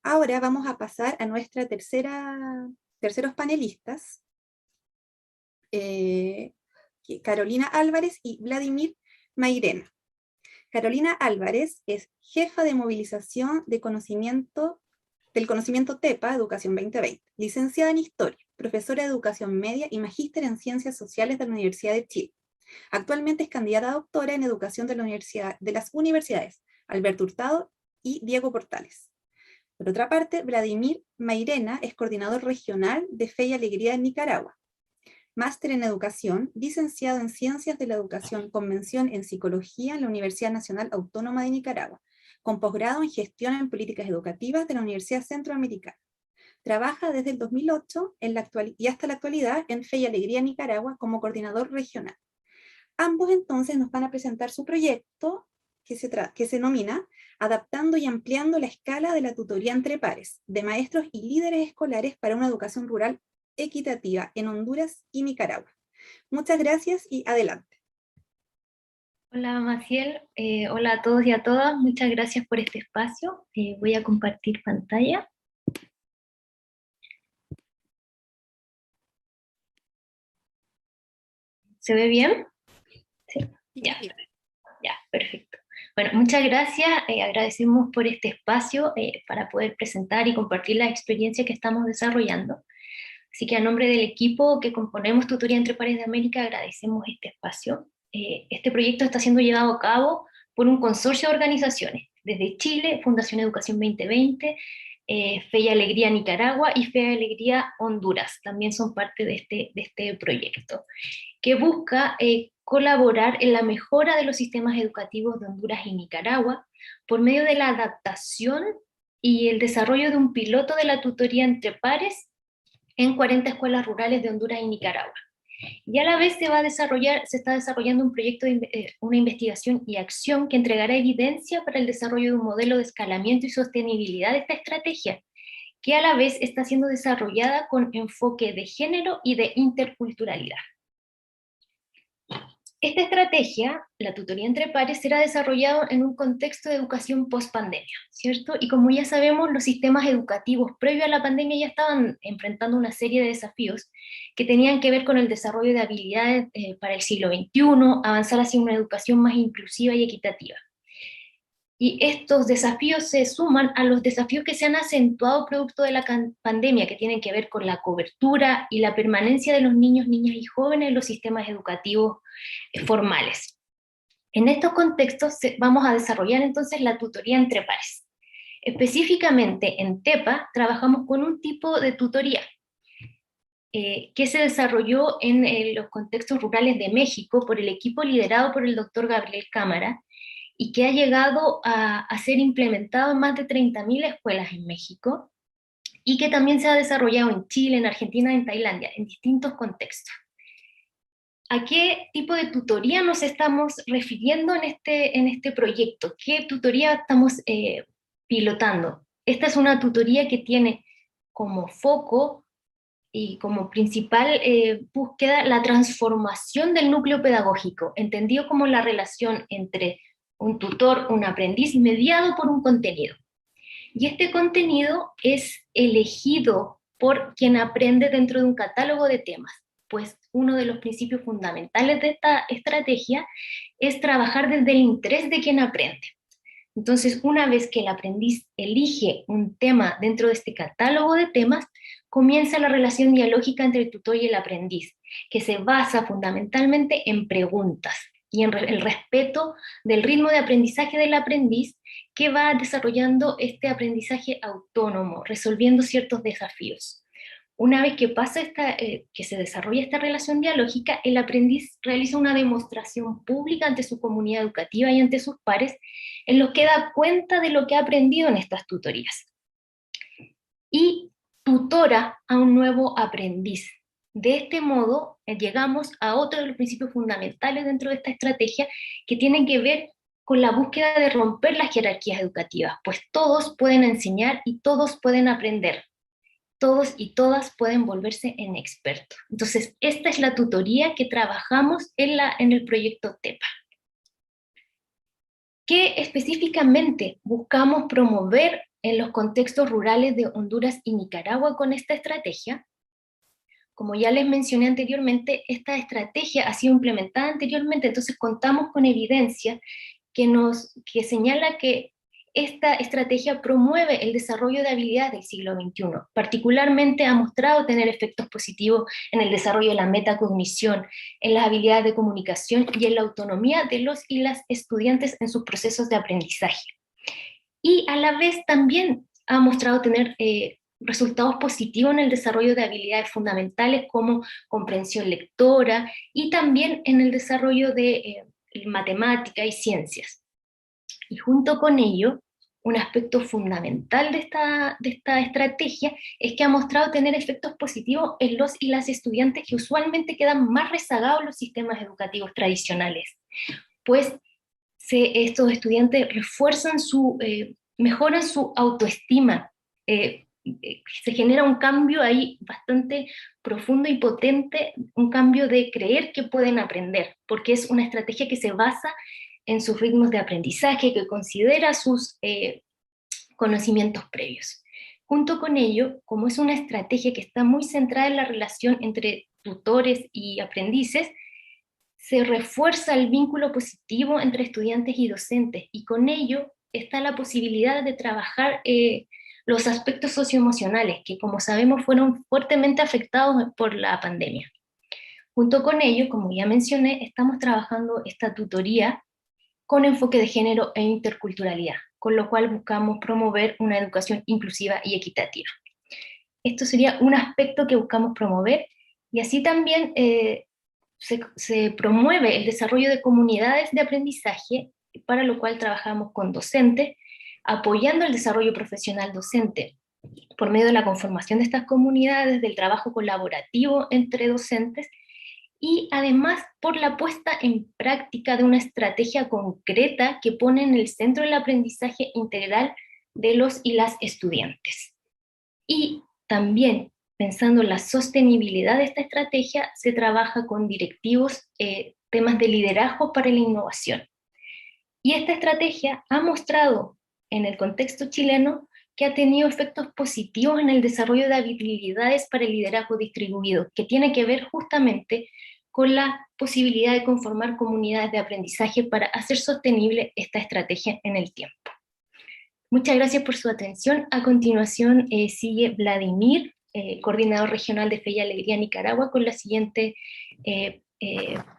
Ahora vamos a pasar a nuestra terceros panelistas, Carolina Álvarez y Vladimir Mairena. Carolina Álvarez es jefa de movilización del conocimiento TEPA, Educación 2020, licenciada en Historia, profesora de Educación Media y magíster en Ciencias Sociales de la Universidad de Chile. Actualmente es candidata a doctora en Educación de las universidades Alberto Hurtado y Diego Portales. Por otra parte, Vladimir Mairena es coordinador regional de Fe y Alegría en Nicaragua. Máster en Educación, licenciado en Ciencias de la Educación con mención en Psicología en la Universidad Nacional Autónoma de Nicaragua, con posgrado en Gestión en Políticas Educativas de la Universidad Centroamericana. Trabaja desde el 2008 y hasta la actualidad en Fe y Alegría Nicaragua como coordinador regional. Ambos entonces nos van a presentar su proyecto que se denomina Adaptando y ampliando la escala de la tutoría entre pares, de maestros y líderes escolares para una educación rural equitativa en Honduras y Nicaragua. Muchas gracias y adelante. Hola Maciel, hola a todos y a todas, muchas gracias por este espacio. Voy a compartir pantalla. ¿Se ve bien? Sí, ya, perfecto. Bueno, muchas gracias, agradecemos por este espacio para poder presentar y compartir la experiencia que estamos desarrollando. Así que a nombre del equipo que componemos Tutoría entre Pares de América agradecemos este espacio. Este proyecto está siendo llevado a cabo por un consorcio de organizaciones, desde Chile, Fundación Educación 2020, Fe y Alegría Nicaragua y Fe y Alegría Honduras, también son parte de este proyecto, que busca colaborar en la mejora de los sistemas educativos de Honduras y Nicaragua por medio de la adaptación y el desarrollo de un piloto de la tutoría entre pares en 40 escuelas rurales de Honduras y Nicaragua. Y a la vez se está desarrollando un proyecto una investigación y acción que entregará evidencia para el desarrollo de un modelo de escalamiento y sostenibilidad de esta estrategia, que a la vez está siendo desarrollada con enfoque de género y de interculturalidad. Esta estrategia, la tutoría entre pares, será desarrollada en un contexto de educación post-pandemia, ¿cierto? Y como ya sabemos, los sistemas educativos previo a la pandemia ya estaban enfrentando una serie de desafíos que tenían que ver con el desarrollo de habilidades para el siglo XXI, avanzar hacia una educación más inclusiva y equitativa. Y estos desafíos se suman a los desafíos que se han acentuado producto de la pandemia, que tienen que ver con la cobertura y la permanencia de los niños, niñas y jóvenes en los sistemas educativos formales. En estos contextos vamos a desarrollar entonces la tutoría entre pares. Específicamente en TEPA trabajamos con un tipo de tutoría que se desarrolló en los contextos rurales de México por el equipo liderado por el doctor Gabriel Cámara, y que ha llegado a ser implementado en más de 30.000 escuelas en México, y que también se ha desarrollado en Chile, en Argentina, en Tailandia, en distintos contextos. ¿A qué tipo de tutoría nos estamos refiriendo en este proyecto? ¿Qué tutoría estamos pilotando? Esta es una tutoría que tiene como foco y como principal búsqueda la transformación del núcleo pedagógico, entendido como la relación entre un tutor, un aprendiz, mediado por un contenido. Y este contenido es elegido por quien aprende dentro de un catálogo de temas, pues uno de los principios fundamentales de esta estrategia es trabajar desde el interés de quien aprende. Entonces, una vez que el aprendiz elige un tema dentro de este catálogo de temas, comienza la relación dialógica entre el tutor y el aprendiz, que se basa fundamentalmente en preguntas y en el respeto del ritmo de aprendizaje del aprendiz, que va desarrollando este aprendizaje autónomo, resolviendo ciertos desafíos. Una vez que que se desarrolla esta relación dialógica, el aprendiz realiza una demostración pública ante su comunidad educativa y ante sus pares, en lo que da cuenta de lo que ha aprendido en estas tutorías. Y tutora a un nuevo aprendiz. De este modo, llegamos a otro de los principios fundamentales dentro de esta estrategia, que tienen que ver con la búsqueda de romper las jerarquías educativas, pues todos pueden enseñar y todos pueden aprender. Todos y todas pueden volverse en expertos. Entonces, esta es la tutoría que trabajamos en el proyecto TEPA. ¿Qué específicamente buscamos promover en los contextos rurales de Honduras y Nicaragua con esta estrategia. Como ya les mencioné anteriormente, esta estrategia ha sido implementada anteriormente, entonces contamos con evidencia que señala que esta estrategia promueve el desarrollo de habilidades del siglo XXI. Particularmente ha mostrado tener efectos positivos en el desarrollo de la metacognición, en las habilidades de comunicación y en la autonomía de los y las estudiantes en sus procesos de aprendizaje. Y a la vez también ha mostrado tener resultados positivos en el desarrollo de habilidades fundamentales como comprensión lectora y también en el desarrollo de matemática y ciencias. Y junto con ello, un aspecto fundamental de esta estrategia es que ha mostrado tener efectos positivos en los y las estudiantes que usualmente quedan más rezagados en los sistemas educativos tradicionales, pues estos estudiantes mejoran su autoestima, se genera un cambio ahí bastante profundo y potente, un cambio de creer que pueden aprender, porque es una estrategia que se basa en sus ritmos de aprendizaje, que considera sus conocimientos previos. Junto con ello, como es una estrategia que está muy centrada en la relación entre tutores y aprendices, se refuerza el vínculo positivo entre estudiantes y docentes, y con ello está la posibilidad de trabajar los aspectos socioemocionales, que como sabemos fueron fuertemente afectados por la pandemia. Junto con ello, como ya mencioné, estamos trabajando esta tutoría con enfoque de género e interculturalidad, con lo cual buscamos promover una educación inclusiva y equitativa. Esto sería un aspecto que buscamos promover, y así también se promueve el desarrollo de comunidades de aprendizaje, para lo cual trabajamos con docentes, apoyando el desarrollo profesional docente por medio de la conformación de estas comunidades, del trabajo colaborativo entre docentes, y además por la puesta en práctica de una estrategia concreta que pone en el centro el aprendizaje integral de los y las estudiantes. Y también, pensando en la sostenibilidad de esta estrategia, se trabaja con directivos temas de liderazgo para la innovación. Y esta estrategia ha mostrado en el contexto chileno que ha tenido efectos positivos en el desarrollo de habilidades para el liderazgo distribuido, que tiene que ver justamente con la posibilidad de conformar comunidades de aprendizaje para hacer sostenible esta estrategia en el tiempo. Muchas gracias por su atención. A continuación sigue Vladimir, coordinador regional de Fe y Alegría Nicaragua, con la siguiente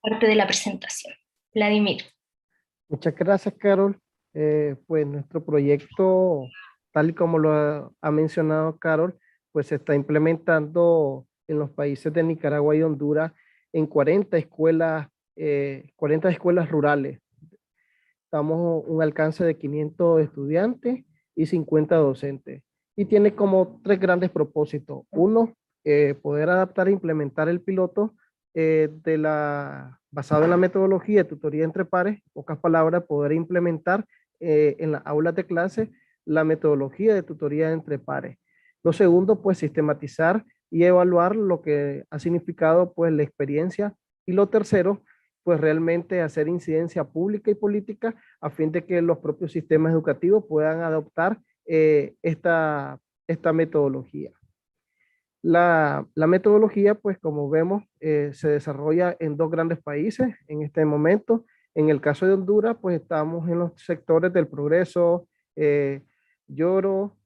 parte de la presentación. Vladimir. Muchas gracias, Carol. Pues nuestro proyecto, tal y como lo ha mencionado Carol, pues se está implementando en los países de Nicaragua y Honduras en 40 escuelas rurales. Estamos un alcance de 500 estudiantes y 50 docentes. Y tiene como tres grandes propósitos. Uno, poder adaptar e implementar el piloto basado en la metodología de tutoría entre pares, en pocas palabras, poder implementar en las aulas de clase la metodología de tutoría entre pares. Lo segundo, pues sistematizar y evaluar lo que ha significado pues la experiencia. Y lo tercero, pues realmente hacer incidencia pública y política a fin de que los propios sistemas educativos puedan adoptar esta metodología. La metodología, pues como vemos, se desarrolla en dos grandes países en este momento. En el caso de Honduras, pues estamos en los sectores del Progreso, Lloro,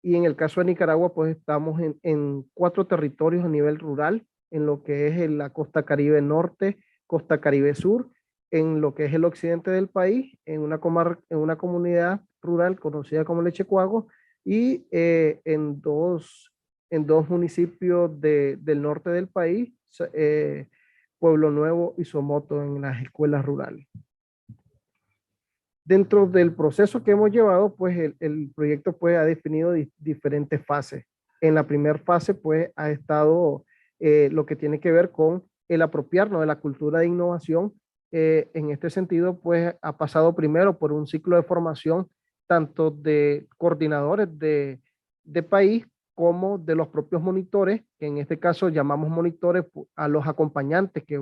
y en el caso de Nicaragua, pues estamos en 4 territorios a nivel rural, en lo que es la costa Caribe Norte, costa Caribe Sur, en lo que es el occidente del país, en una comunidad rural conocida como Lechecuago, y en dos municipios del norte del país, Pueblo Nuevo y Somoto, en las escuelas rurales. Dentro del proceso que hemos llevado, pues el proyecto pues, ha definido diferentes fases. En la primera fase, pues ha estado lo que tiene que ver con el apropiarnos de la cultura de innovación. En este sentido, pues ha pasado primero por un ciclo de formación tanto de coordinadores de país como de los propios monitores, que en este caso llamamos monitores a los acompañantes que,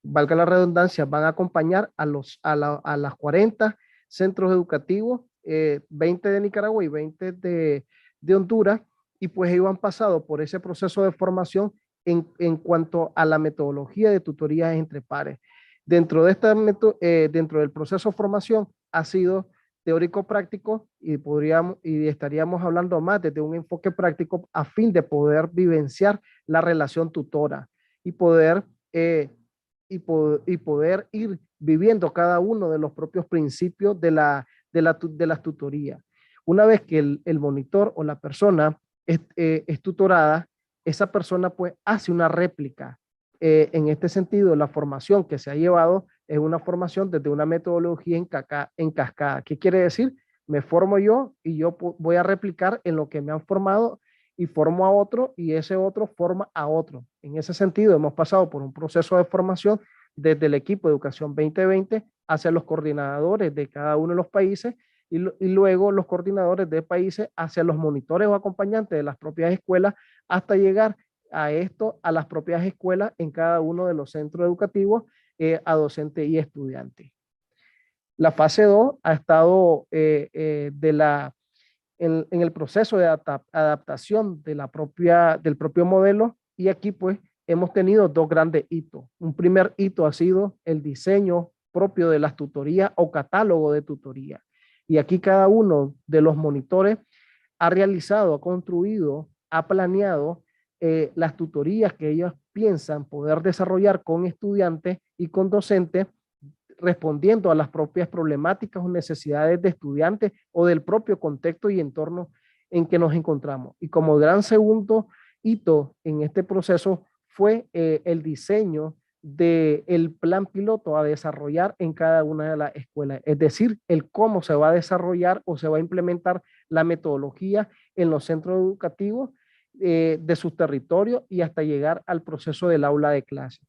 valga la redundancia, van a acompañar a las 40 centros educativos 20 de Nicaragua y 20 de Honduras, y pues ellos han pasado por ese proceso de formación en cuanto a la metodología de tutoría entre pares. Dentro del proceso de formación ha sido teórico-práctico y estaríamos hablando más desde un enfoque práctico a fin de poder vivenciar la relación tutora y poder ir viviendo cada uno de los propios principios de las tutorías. Una vez que el monitor o la persona es tutorada, esa persona pues hace una réplica. En este sentido, la formación que se ha llevado es una formación desde una metodología en cascada. ¿Qué quiere decir? Me formo yo y yo voy a replicar en lo que me han formado y formo a otro y ese otro forma a otro. En ese sentido, hemos pasado por un proceso de formación desde el equipo de Educación 2020 hacia los coordinadores de cada uno de los países y luego los coordinadores de países hacia los monitores o acompañantes de las propias escuelas hasta llegar a las propias escuelas en cada uno de los centros educativos a docentes y estudiantes. La fase 2 ha estado en el proceso de adaptación del propio modelo y aquí pues hemos tenido dos grandes hitos. Un primer hito ha sido el diseño propio de las tutorías o catálogo de tutoría. Y aquí cada uno de los monitores ha realizado, ha construido, ha planeado las tutorías que ellos piensan poder desarrollar con estudiantes y con docentes, respondiendo a las propias problemáticas o necesidades de estudiantes o del propio contexto y entorno en que nos encontramos. Y como gran segundo hito en este proceso fue el diseño del plan piloto a desarrollar en cada una de las escuelas, es decir, el cómo se va a desarrollar o se va a implementar la metodología en los centros educativos de sus territorios y hasta llegar al proceso del aula de clase.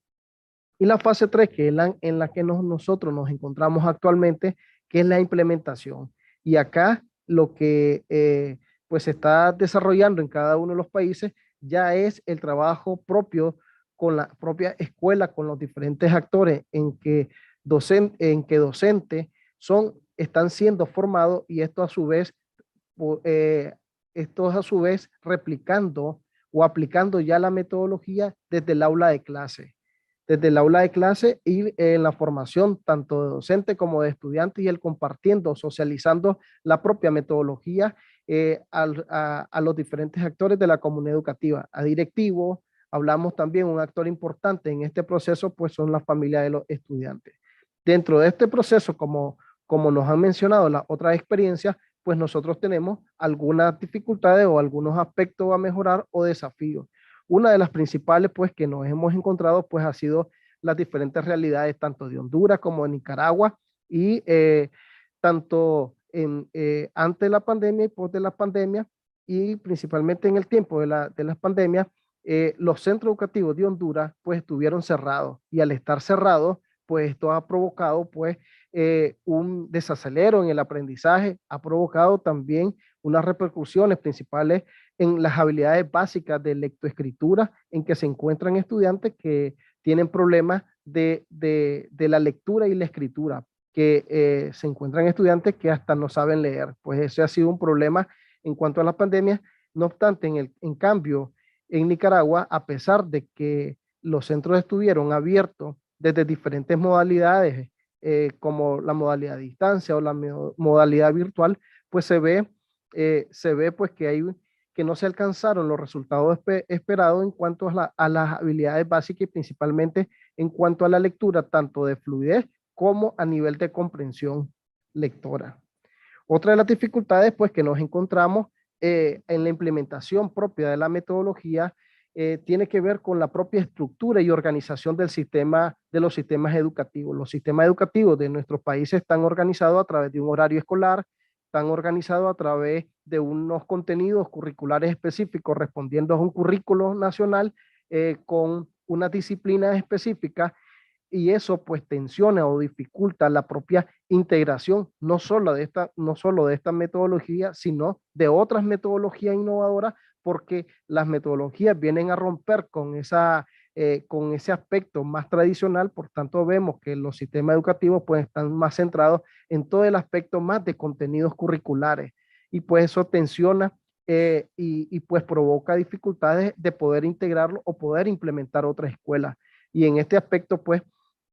Y la fase 3, que es en la que nosotros nos encontramos actualmente, que es la implementación. Y acá lo que pues se está desarrollando en cada uno de los países ya es el trabajo propio con la propia escuela, con los diferentes actores en que docentes están siendo formados y esto a su vez replicando o aplicando ya la metodología desde el aula de clase. Desde el aula de clase y en la formación tanto de docente como de estudiantes y el compartiendo, socializando la propia metodología a los diferentes actores de la comunidad educativa, a directivos. Hablamos también, un actor importante en este proceso, pues son las familias de los estudiantes. Dentro de este proceso, como nos han mencionado las otras experiencias, pues nosotros tenemos algunas dificultades o algunos aspectos a mejorar o desafíos. Una de las principales, pues, que nos hemos encontrado, pues, ha sido las diferentes realidades, tanto de Honduras como de Nicaragua, y tanto antes de la pandemia y post de la pandemia, y principalmente en el tiempo de las pandemias, los centros educativos de Honduras, pues, estuvieron cerrados, y al estar cerrados, pues, esto ha provocado, pues, un desacelero en el aprendizaje, ha provocado también unas repercusiones principales en las habilidades básicas de lectoescritura, en que se encuentran estudiantes que tienen problemas de la lectura y la escritura, que se encuentran estudiantes que hasta no saben leer. Pues ese ha sido un problema en cuanto a la pandemia. No obstante, en cambio, en Nicaragua, a pesar de que los centros estuvieron abiertos desde diferentes modalidades, como la modalidad a distancia o la modalidad virtual, pues se ve pues que no se alcanzaron los resultados esperados en cuanto a las habilidades básicas y principalmente en cuanto a la lectura, tanto de fluidez como a nivel de comprensión lectora. Otra de las dificultades pues que nos encontramos en la implementación propia de la metodología tiene que ver con la propia estructura y organización de los sistemas educativos. Los sistemas educativos de nuestros países están organizados a través de un horario escolar, están organizados a través de unos contenidos curriculares específicos respondiendo a un currículo nacional con unas disciplinas específicas, y eso pues tensiona o dificulta la propia integración, no solo de esta metodología, sino de otras metodologías innovadoras, porque las metodologías vienen a romper con esa con ese aspecto más tradicional. Por tanto, vemos que los sistemas educativos pues están más centrados en todo el aspecto más de contenidos curriculares, y pues eso tensiona y pues provoca dificultades de poder integrarlo o poder implementar otras escuelas. Y en este aspecto pues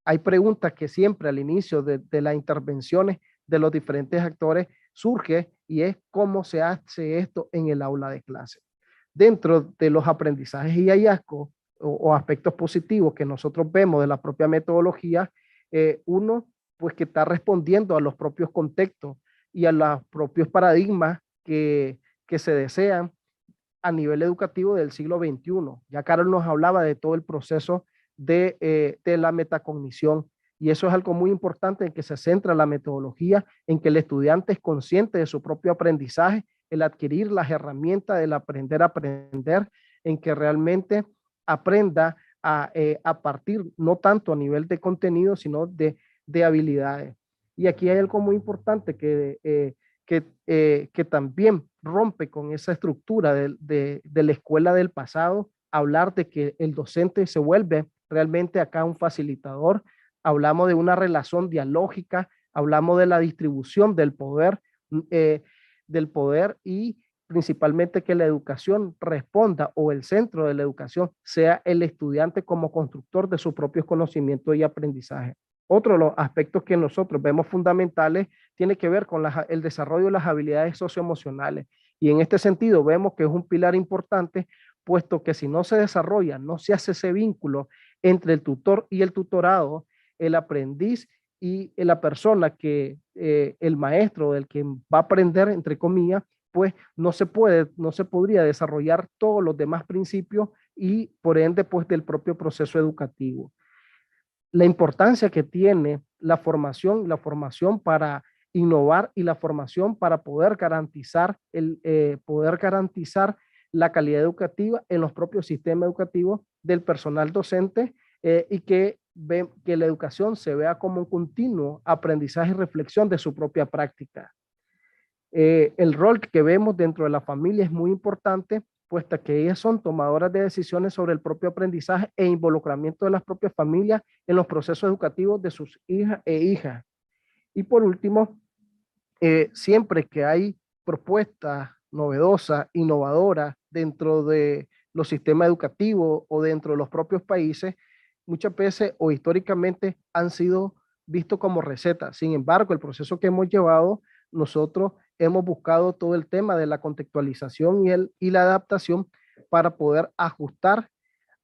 hay preguntas que siempre al inicio de las intervenciones de los diferentes actores surge, y es cómo se hace esto en el aula de clase. Dentro de los aprendizajes y hallazgos o aspectos positivos que nosotros vemos de la propia metodología, uno pues que está respondiendo a los propios contextos y a los propios paradigmas que se desean a nivel educativo del siglo XXI. Ya Carol nos hablaba de todo el proceso de la metacognición, y eso es algo muy importante en que se centra la metodología, en que el estudiante es consciente de su propio aprendizaje, el adquirir las herramientas del aprender a aprender, en que realmente aprenda a partir no tanto a nivel de contenido, sino de habilidades. Y aquí hay algo muy importante que también rompe con esa estructura de la escuela del pasado, hablar de que el docente se vuelve realmente acá un facilitador. Hablamos de una relación dialógica, hablamos de la distribución del poder y principalmente que la educación responda, o el centro de la educación sea el estudiante como constructor de sus propios conocimientos y aprendizaje. Otro de los aspectos que nosotros vemos fundamentales tiene que ver con el desarrollo de las habilidades socioemocionales. Y en este sentido vemos que es un pilar importante, puesto que si no se desarrolla, no se hace ese vínculo entre el tutor y el tutorado, el aprendiz y la persona que, el maestro del que va a aprender, entre comillas, pues no se podría desarrollar todos los demás principios y por ende pues del propio proceso educativo. La importancia que tiene la formación para innovar y la formación para poder garantizar la calidad educativa en los propios sistemas educativos del personal docente, y que la educación se vea como un continuo aprendizaje y reflexión de su propia práctica. El rol que vemos dentro de la familia es muy importante, puesto que ellas son tomadoras de decisiones sobre el propio aprendizaje e involucramiento de las propias familias en los procesos educativos de sus hijas e hijas. Y por último, siempre que hay propuestas novedosas, innovadoras dentro de los sistemas educativos o dentro de los propios países, muchas veces o históricamente han sido vistos como recetas. Sin embargo, el proceso que hemos llevado, nosotros hemos buscado todo el tema de la contextualización y la adaptación para poder ajustar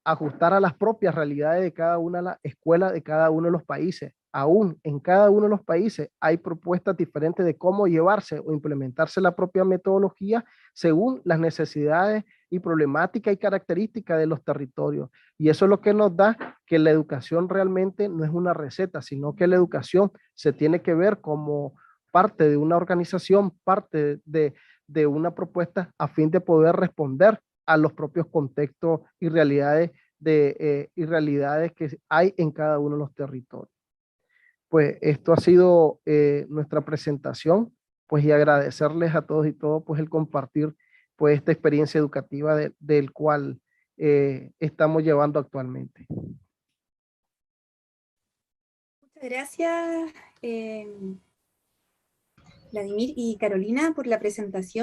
a las propias realidades de cada una de las escuelas de cada uno de los países. Aún en cada uno de los países hay propuestas diferentes de cómo llevarse o implementarse la propia metodología según las necesidades y problemáticas y características de los territorios. Y eso es lo que nos da que la educación realmente no es una receta, sino que la educación se tiene que ver como parte de una organización, parte de una propuesta a fin de poder responder a los propios contextos y realidades que hay en cada uno de los territorios. Pues esto ha sido nuestra presentación, pues, y agradecerles a todos y todas pues el compartir pues esta experiencia educativa del cual estamos llevando actualmente. Muchas gracias, Vladimir y Carolina, por la presentación.